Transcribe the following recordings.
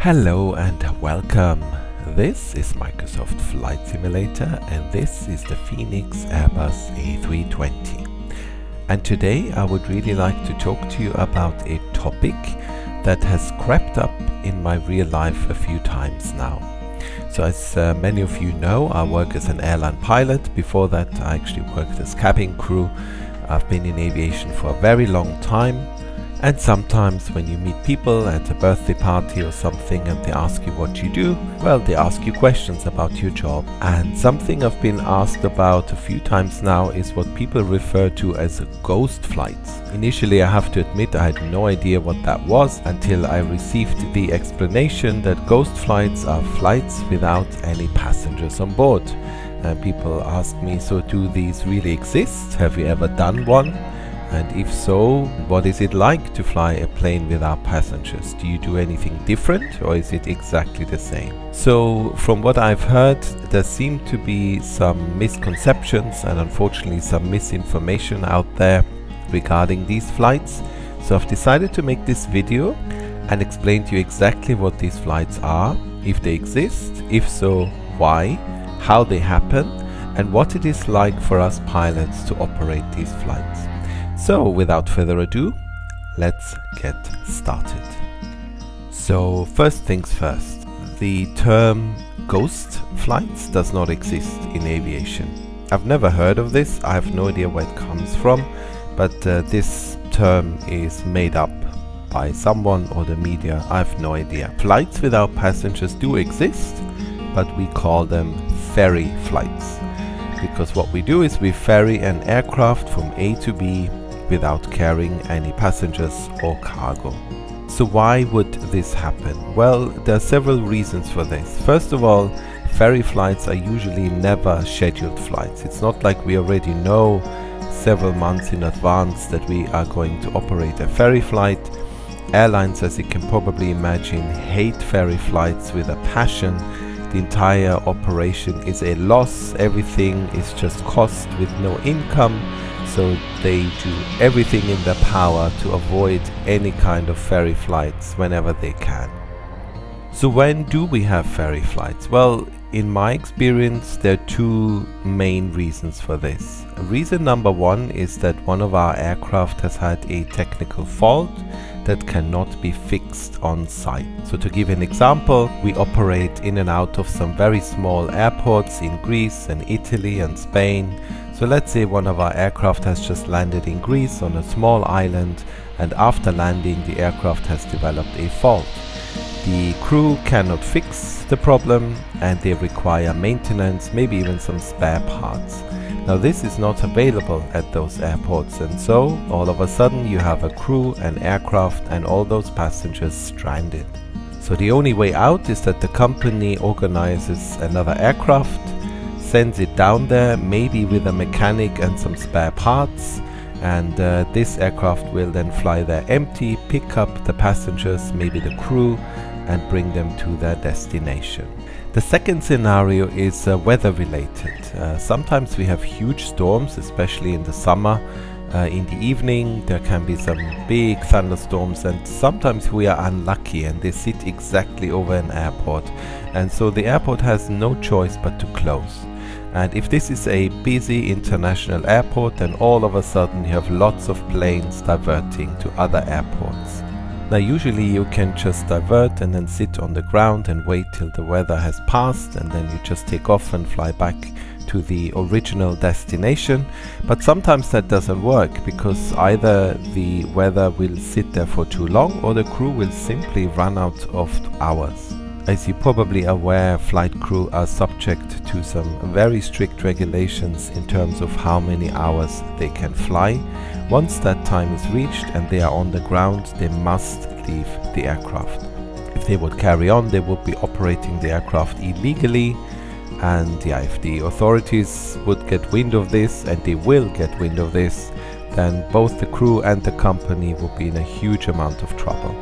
Hello and welcome. This is Microsoft Flight Simulator and this is the Phoenix Airbus A320. And today I would really like to talk to you about a topic that has crept up in my real life a few times now. So as many of you know, I work as an airline pilot. Before that I actually worked as cabin crew. I've been in aviation for a very long time. And sometimes when you meet people at a birthday party or something and they ask you what you do, well, they ask you questions about your job. And something I've been asked about a few times now is what people refer to as ghost flights. Initially, I have to admit I had no idea what that was until I received the explanation that ghost flights are flights without any passengers on board. And people ask me, so do these really exist? Have you ever done one? And if so, what is it like to fly a plane without passengers? Do you do anything different or is it exactly the same? So from what I've heard, there seem to be some misconceptions and unfortunately some misinformation out there regarding these flights. So I've decided to make this video and explain to you exactly what these flights are, if they exist, if so, why, how they happen, and what it is like for us pilots to operate these flights. So without further ado, let's get started. So first things first, the term ghost flights does not exist in aviation. I've never heard of this, I have no idea where it comes from, but this term is made up by someone or the media, I have no idea. Flights without passengers do exist, but we call them ferry flights. Because what we do is we ferry an aircraft from A to B without carrying any passengers or cargo. So why would this happen? Well, there are several reasons for this. First of all, ferry flights are usually never scheduled flights. It's not like we already know several months in advance that we are going to operate a ferry flight. Airlines, as you can probably imagine, hate ferry flights with a passion. The entire operation is a loss. Everything is just cost with no income. So they do everything in their power to avoid any kind of ferry flights whenever they can. So when do we have ferry flights? Well, in my experience, there are two main reasons for this. Reason number one is that one of our aircraft has had a technical fault that cannot be fixed on site. So to give an example, we operate in and out of some very small airports in Greece and Italy and Spain. So let's say one of our aircraft has just landed in Greece on a small island, and after landing the aircraft has developed a fault. The crew cannot fix the problem and they require maintenance, maybe even some spare parts. Now this is not available at those airports, and so all of a sudden you have a crew, an aircraft and all those passengers stranded. So the only way out is that the company organizes another aircraft, sends it down there, maybe with a mechanic and some spare parts, and this aircraft will then fly there empty, pick up the passengers, maybe the crew, and bring them to their destination. The second scenario is weather related. Sometimes we have huge storms, especially in the summer. In the evening there can be some big thunderstorms, and sometimes we are unlucky and they sit exactly over an airport, and so the airport has no choice but to close. And if this is a busy international airport, then all of a sudden you have lots of planes diverting to other airports. Now usually you can just divert and then sit on the ground and wait till the weather has passed, and then you just take off and fly back to the original destination. But sometimes that doesn't work because either the weather will sit there for too long or the crew will simply run out of hours. As you're probably aware, flight crew are subject to some very strict regulations in terms of how many hours they can fly. Once that time is reached and they are on the ground, they must leave the aircraft. If they would carry on, they would be operating the aircraft illegally, and yeah, if the authorities would get wind of this, and they will get wind of this, then both the crew and the company will be in a huge amount of trouble.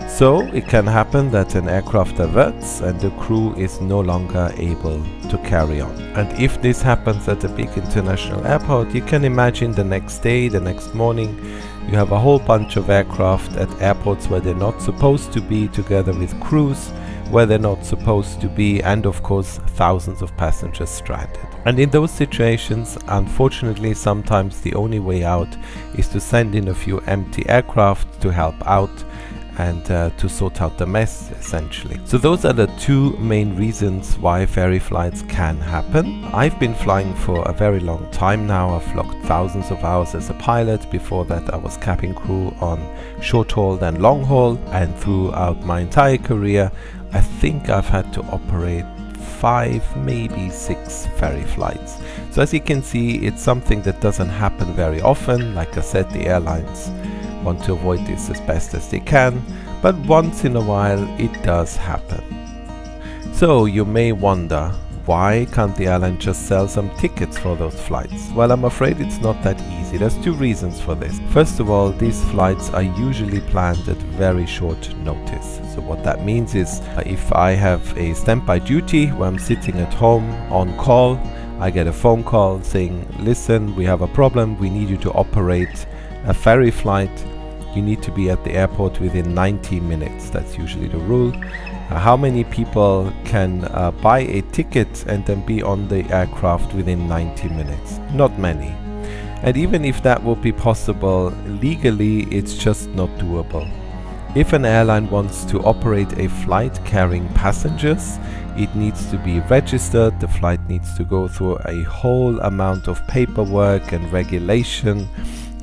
So it can happen that an aircraft diverts and the crew is no longer able to carry on. And if this happens at a big international airport, you can imagine the next day, the next morning, You have a whole bunch of aircraft at airports where they're not supposed to be, together with crews where they're not supposed to be, and of course thousands of passengers stranded. And in those situations, unfortunately, sometimes the only way out is to send in a few empty aircraft to help out and to sort out the mess, essentially. So those are the two main reasons why ferry flights can happen. I've been flying for a very long time now. I've flown thousands of hours as a pilot. Before that, I was cabin crew on short haul and long haul, and throughout my entire career, I think I've had to operate 5, maybe 6 ferry flights. So as you can see, it's something that doesn't happen very often. Like I said, the airlines want to avoid this as best as they can, but once in a while it does happen. So you may wonder, why can't the airline just sell some tickets for those flights? Well, I'm afraid it's not that easy. There's 2 reasons for this. First of all, these flights are usually planned at very short notice. So what that means is, if I have a standby duty where I'm sitting at home on call, I get a phone call saying, listen, we have a problem, we need you to operate a ferry flight. You need to be at the airport within 90 minutes. That's usually the rule. How many people can buy a ticket and then be on the aircraft within 90 minutes? Not many. And even if that would be possible, legally it's just not doable. If an airline wants to operate a flight carrying passengers, it needs to be registered. The flight needs to go through a whole amount of paperwork and regulation.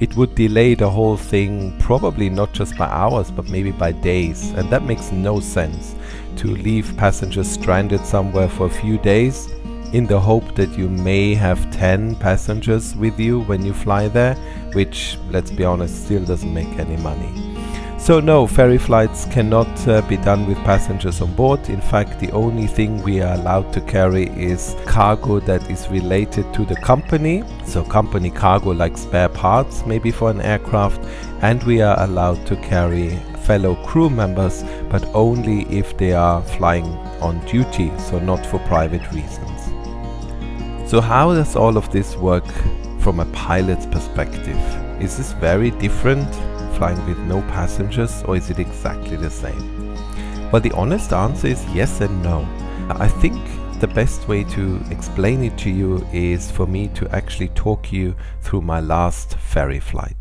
It would delay the whole thing, probably not just by hours, but maybe by days. And that makes no sense, to leave passengers stranded somewhere for a few days in the hope that you may have 10 passengers with you when you fly there, which, let's be honest, still doesn't make any money. So no, ferry flights cannot be done with passengers on board. In fact, the only thing we are allowed to carry is cargo that is related to the company. So company cargo, like spare parts maybe for an aircraft, and we are allowed to carry fellow crew members, but only if they are flying on duty, so not for private reasons. So how does all of this work from a pilot's perspective? Is this very different, flying with no passengers, or is it exactly the same? Well, the honest answer is yes and no. I think the best way to explain it to you is for me to actually talk you through my last ferry flight.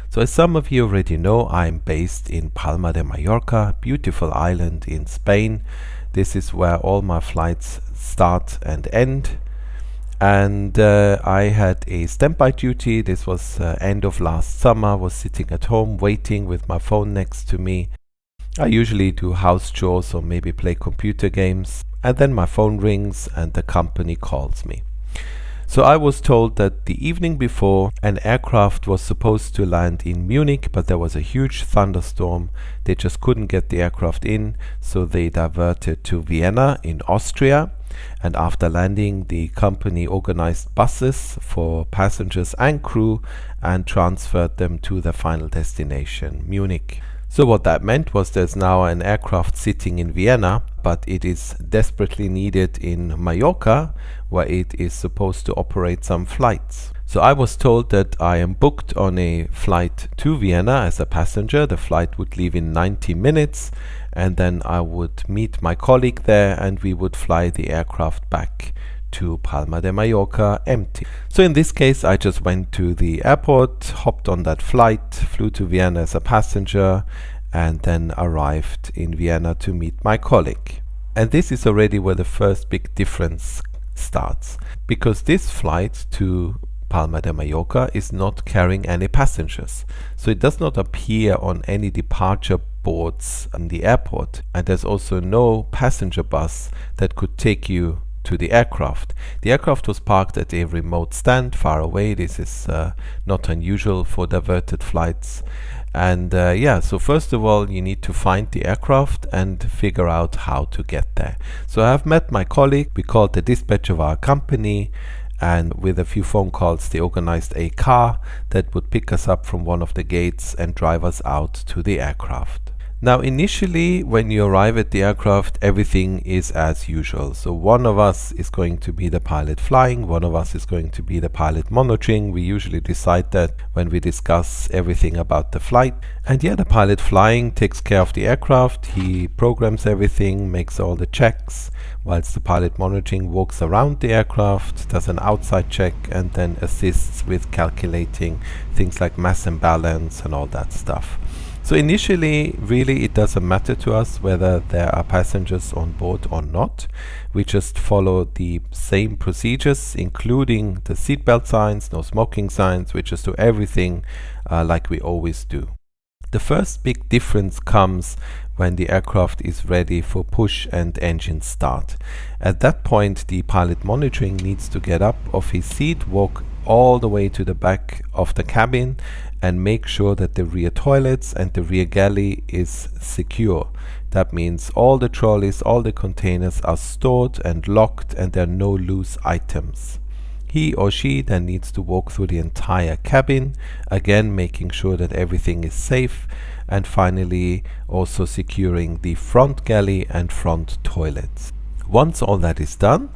So as some of you already know, I'm based in Palma de Mallorca, beautiful island in Spain. This is where all my flights start and end. And I had a standby duty. This was end of last summer. I was sitting at home waiting with my phone next to me. I usually do house chores or maybe play computer games, and then my phone rings and the company calls me. So I was told that the evening before, an aircraft was supposed to land in Munich, but there was a huge thunderstorm. They just couldn't get the aircraft in, so they diverted to Vienna in Austria. And after landing, the company organized buses for passengers and crew and transferred them to the final destination, Munich. So what that meant was there's now an aircraft sitting in Vienna, but it is desperately needed in Mallorca, where it is supposed to operate some flights. So I was told that I am booked on a flight to Vienna as a passenger. The flight would leave in 90 minutes, and then I would meet my colleague there and we would fly the aircraft back to Palma de Mallorca empty. So in this case, I just went to the airport, hopped on that flight, flew to Vienna as a passenger, and then arrived in Vienna to meet my colleague. And this is already where the first big difference starts, because this flight to Palma de Mallorca is not carrying any passengers. So it does not appear on any departure boards in the airport, and there's also no passenger bus that could take you to the aircraft. The aircraft was parked at a remote stand far away. This is not unusual for diverted flights. And so first of all, you need to find the aircraft and figure out how to get there. So I have met my colleague. We called the dispatch of our company, and with a few phone calls, they organized a car that would pick us up from one of the gates and drive us out to the aircraft. Now initially when you arrive at the aircraft, everything is as usual. So one of us is going to be the pilot flying, one of us is going to be the pilot monitoring. We usually decide that when we discuss everything about the flight. And yeah, the pilot flying takes care of the aircraft, he programs everything, makes all the checks, whilst the pilot monitoring walks around the aircraft, does an outside check, and then assists with calculating things like mass and balance and all that stuff. So initially, really, it doesn't matter to us whether there are passengers on board or not. We just follow the same procedures, including the seatbelt signs, no smoking signs. We just do everything like we always do. The first big difference comes when the aircraft is ready for push and engine start. At that point, the pilot monitoring needs to get up off his seat, walk all the way to the back of the cabin, and make sure that the rear toilets and the rear galley is secure. That means all the trolleys, all the containers are stored and locked, and there are no loose items. He or she then needs to walk through the entire cabin, again making sure that everything is safe, and finally also securing the front galley and front toilets. Once all that is done,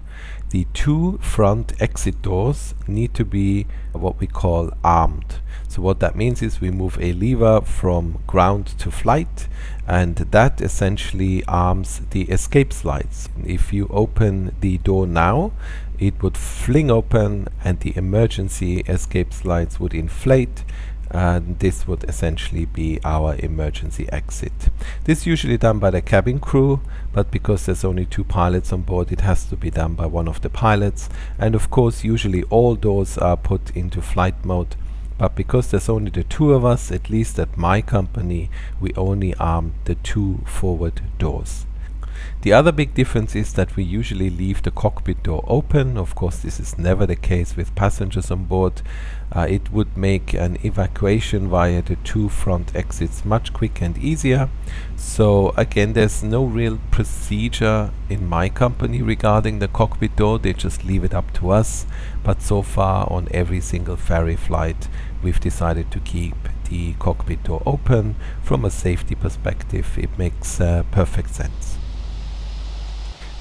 the two front exit doors need to be what we call armed. So what that means is we move a lever from ground to flight, and that essentially arms the escape slides. If you open the door now, it would fling open and the emergency escape slides would inflate, and this would essentially be our emergency exit. This is usually done by the cabin crew, but because there's only two pilots on board, it has to be done by one of the pilots. And of course, usually all doors are put into flight mode, but because there's only the two of us, at least at my company, we only arm the two forward doors. The other big difference is that we usually leave the cockpit door open. Of course, this is never the case with passengers on board. It would make an evacuation via the two front exits much quicker and easier. So again, there's no real procedure in my company regarding the cockpit door. They just leave it up to us. But so far on every single ferry flight, we've decided to keep the cockpit door open. From a safety perspective, it makes perfect sense.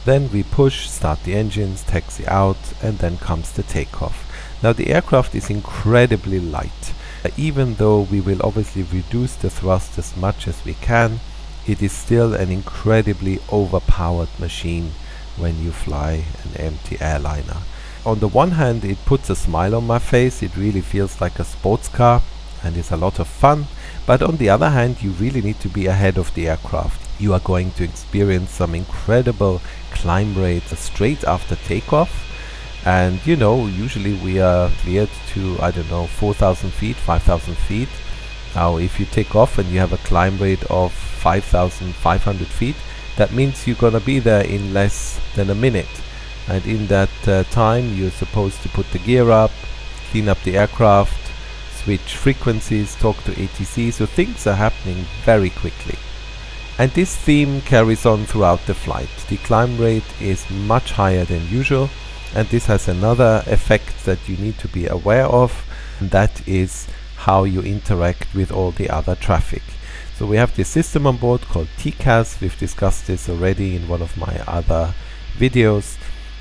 Then we push, start the engines, taxi out, and then comes the takeoff. Now the aircraft is incredibly light. Even though we will obviously reduce the thrust as much as we can, it is still an incredibly overpowered machine when you fly an empty airliner. On the one hand, it puts a smile on my face. It really feels like a sports car and is a lot of fun. But on the other hand, you really need to be ahead of the aircraft. You are going to experience some incredible climb rates straight after takeoff. And you know, usually we are cleared to, 4,000 feet, 5,000 feet. Now, if you take off and you have a climb rate of 5,500 feet, that means you're gonna be there in less than a minute. And in that time, you're supposed to put the gear up, clean up the aircraft, switch frequencies, talk to ATC, so things are happening very quickly. And this theme carries on throughout the flight. The climb rate is much higher than usual, and this has another effect that you need to be aware of, and that is how you interact with all the other traffic. So we have this system on board called TCAS. We've discussed this already in one of my other videos,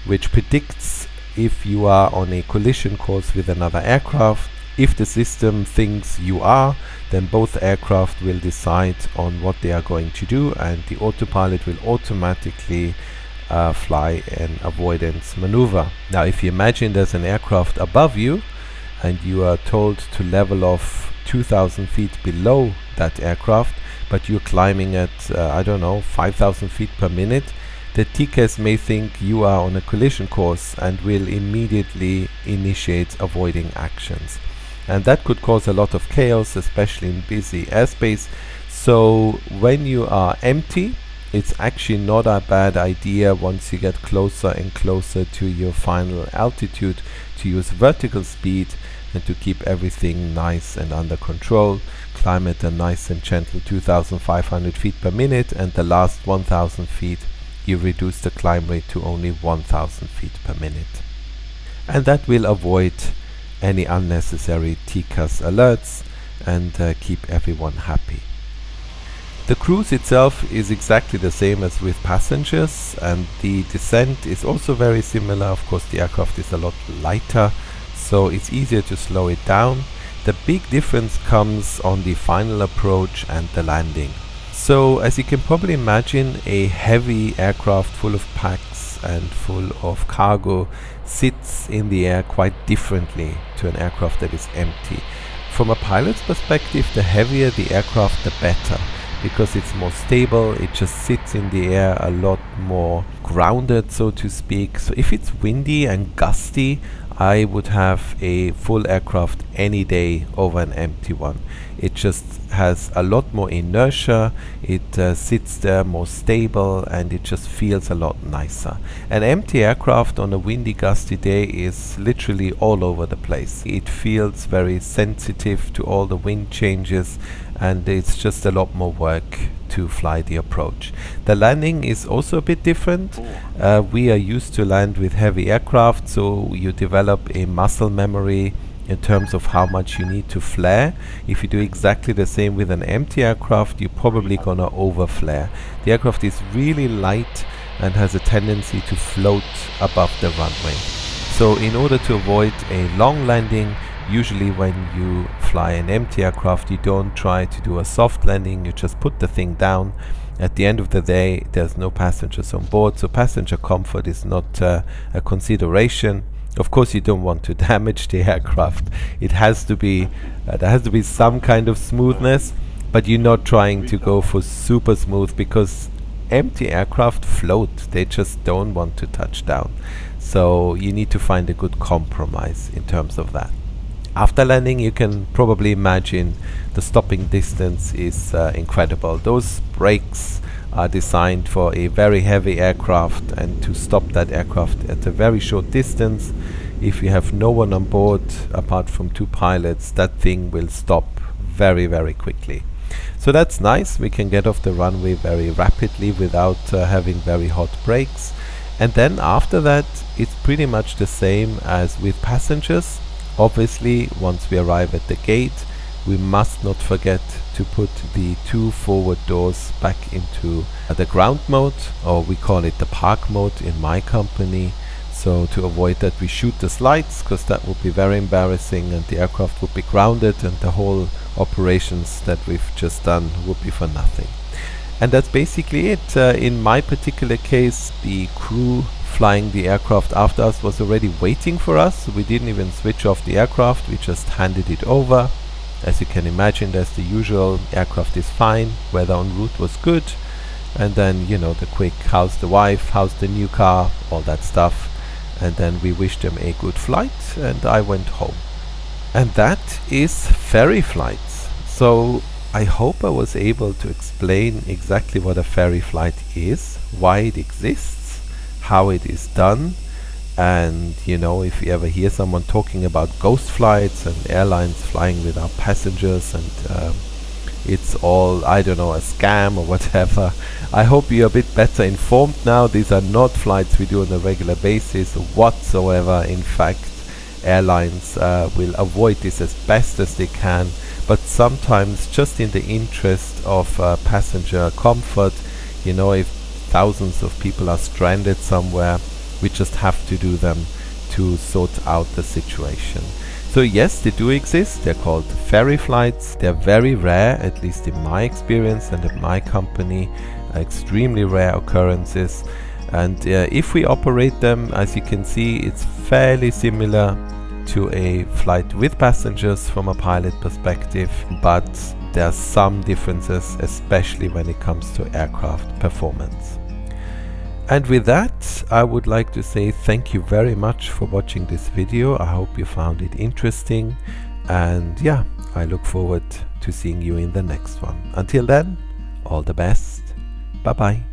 which predicts if you are on a collision course with another aircraft. If the system thinks you are, then both aircraft will decide on what they are going to do, and the autopilot will automatically fly an avoidance maneuver. Now, if you imagine there's an aircraft above you and you are told to level off 2,000 feet below that aircraft, but you're climbing at 5,000 feet per minute, the TCAS may think you are on a collision course and will immediately initiate avoiding actions. And that could cause a lot of chaos, especially in busy airspace. So when you are empty, it's actually not a bad idea once you get closer and closer to your final altitude to use vertical speed and to keep everything nice and under control. Climb at a nice and gentle 2,500 feet per minute, and the last 1,000 feet you reduce the climb rate to only 1,000 feet per minute. And that will avoid any unnecessary TCAS alerts and keep everyone happy. The cruise itself is exactly the same as with passengers, and the descent is also very similar. Of course, the aircraft is a lot lighter, so it's easier to slow it down. The big difference comes on the final approach and the landing. So, as you can probably imagine, a heavy aircraft full of packs and full of cargo sits in the air quite differently to an aircraft that is empty. From a pilot's perspective, the heavier the aircraft, the better, because it's more stable. It just sits in the air a lot more grounded, so to speak. So if it's windy and gusty, I would have a full aircraft any day over an empty one. It just has a lot more inertia, it sits there more stable, and it just feels a lot nicer. An empty aircraft on a windy, gusty day is literally all over the place. It feels very sensitive to all the wind changes, and it's just a lot more work to fly the approach. The landing is also a bit different. We are used to land with heavy aircraft, so you develop a muscle memory in terms of how much you need to flare. If you do exactly the same with an empty aircraft, you're probably gonna over flare. The aircraft is really light and has a tendency to float above the runway. So in order to avoid a long landing, usually when you fly an empty aircraft, you don't try to do a soft landing, you just put the thing down. At the end of the day, there's no passengers on board, so passenger comfort is not a consideration. Of course, you don't want to damage the aircraft. It has to be, there has to be some kind of smoothness, but you're not trying to go for super smooth, because empty aircraft float. They just don't want to touch down. So you need to find a good compromise in terms of that. After landing, you can probably imagine the stopping distance is incredible. Those brakes are designed for a very heavy aircraft, and to stop that aircraft at a very short distance, if you have no one on board apart from 2 pilots, that thing will stop very, very quickly. So that's nice. We can get off the runway very rapidly without having very hot brakes. And then after that, it's pretty much the same as with passengers. Obviously, once we arrive at the gate, we must not forget to put the 2 forward doors back into the ground mode, or we call it the park mode in my company. So to avoid that, we shoot the slides, because that would be very embarrassing and the aircraft would be grounded and the whole operations that we've just done would be for nothing. And that's basically it. In my particular case, the crew flying the aircraft after us was already waiting for us. We didn't even switch off the aircraft, we just handed it over. As you can imagine, there's the usual, aircraft is fine, weather en route was good, and then, you know, the quick how's the wife, how's the new car, all that stuff. And then we wished them a good flight and I went home. And that is ferry flights. So I hope I was able to explain exactly what a ferry flight is, why it exists, how it is done. And you know, if you ever hear someone talking about ghost flights and airlines flying without passengers and it's all, I don't know, a scam or whatever, I hope you're a bit better informed now. These are not flights we do on a regular basis whatsoever. In fact, airlines will avoid this as best as they can, but sometimes just in the interest of passenger comfort, you know, if thousands of people are stranded somewhere, we just have to do them to sort out the situation. So yes, they do exist. They're called ferry flights. They're very rare, at least in my experience and at my company, extremely rare occurrences. And if we operate them, as you can see, it's fairly similar to a flight with passengers from a pilot perspective, but there are some differences, especially when it comes to aircraft performance. And with that, I would like to say thank you very much for watching this video. I hope you found it interesting, and yeah, I look forward to seeing you in the next one. Until then, all the best. Bye bye.